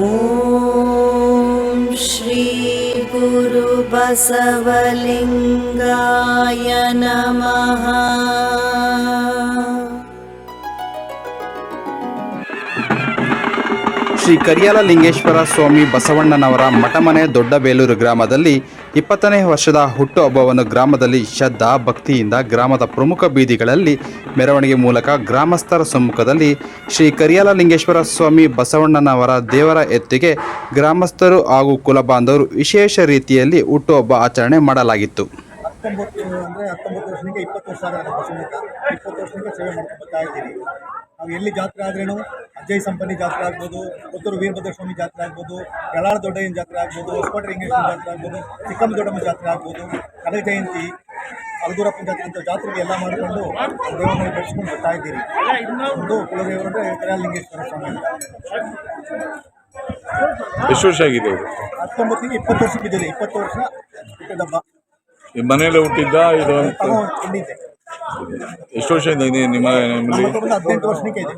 ಓಂ ಶ್ರೀ ಗುರು ಬಸವಲಿಂಗಾಯ ನಮಃ. ಶ್ರೀ ಕರಿಯಾಲ ಲಿಂಗೇಶ್ವರ ಸ್ವಾಮಿ ಬಸವಣ್ಣನವರ ಮಠಮನೆ ದೊಡ್ಡಬೇಲೂರು ಗ್ರಾಮದಲ್ಲಿ 20ನೇ ವರ್ಷದ ಹುಟ್ಟುಹಬ್ಬವನ್ನು ಗ್ರಾಮದಲ್ಲಿ ಶ್ರದ್ಧಾ ಭಕ್ತಿಯಿಂದ ಗ್ರಾಮದ ಪ್ರಮುಖ ಬೀದಿಗಳಲ್ಲಿ ಮೆರವಣಿಗೆ ಮೂಲಕ ಗ್ರಾಮಸ್ಥರ ಸಮ್ಮುಖದಲ್ಲಿ ಶ್ರೀ ಕರಿಯಾಲ ಲಿಂಗೇಶ್ವರ ಸ್ವಾಮಿ ಬಸವಣ್ಣನವರ ದೇವರ ಎತ್ತಿಗೆ ಗ್ರಾಮಸ್ಥರು ಹಾಗೂ ಕುಲಬಾಂಧವರು ವಿಶೇಷ ರೀತಿಯಲ್ಲಿ ಹುಟ್ಟುಹಬ್ಬ ಆಚರಣೆ ಮಾಡಲಾಗಿತ್ತು. 19 ವರ್ಷಕ್ಕೆ 20 ವರ್ಷ ಆಗಿದೆ. 20 ವರ್ಷದಿಂದ ಸೇವೆ ಮಾಡ್ಕೊಂಡು ಬರ್ತಾ ಇದ್ದೀವಿ. ನಾವು ಎಲ್ಲಿ ಜಾತ್ರೆ ಆದ್ರೇನು, ಅಜ್ಜೈ ಸಂಪನ್ನಿ ಜಾತ್ರೆ ಆಗ್ಬೋದು, ಪುತ್ತೂರು ವೀರಭದ್ರ ಸ್ವಾಮಿ ಜಾತ್ರೆ ಆಗ್ಬೋದು, ಯಳಾಳ ದೊಡ್ಡಯ್ಯನ ಜಾತ್ರೆ ಆಗ್ಬೋದು, ಹೊಸಕೋಟೆ ಲಿಂಗೇಶ್ವರ ಜಾತ್ರೆ ಆಗ್ಬೋದು, ಚಿಕ್ಕಮ್ಮ ದೊಡ್ಡಮ್ಮ ಜಾತ್ರೆ ಆಗ್ಬೋದು, ಕನಕ ಜಯಂತಿ, ಅಲ್ಗೂರಪ್ಪನ ಜಾತ್ರೆ ಅಂತ ಜಾತ್ರೆಗೆ ಎಲ್ಲ ಮಾಡಿಕೊಂಡು ದೇವರನ್ನ ಬೆಳೆಸ್ಕೊಂಡು ಬರ್ತಾ ಇದ್ದೀರಿ. ಒಂದು ಕುಲದೇವರು ಅಂದರೆ ಕರಿಯಾಲ ಲಿಂಗೇಶ್ವರ ಸ್ವಾಮಿ ಅಂತ. ಎಷ್ಟು ವರ್ಷ ಆಗಿದೆ? 19ಗೆ 20 ವರ್ಷ ಬಿದ್ದಿದೆ. 20 ವರ್ಷ ಹುಟ್ಟಿದಬ್ಬ. ಮನೆಯಲ್ಲೇ ಹುಟ್ಟಿದ್ದ ಇದು ಅಂತ ಖಂಡಿತ. ಎಷ್ಟು ವರ್ಷದಿಂದ ಇದೆ ನಿಮ್ಮ ನಿಮ್ಮಲ್ಲಿ? 18 ವರ್ಷಕ್ಕೆ ಇದೆ.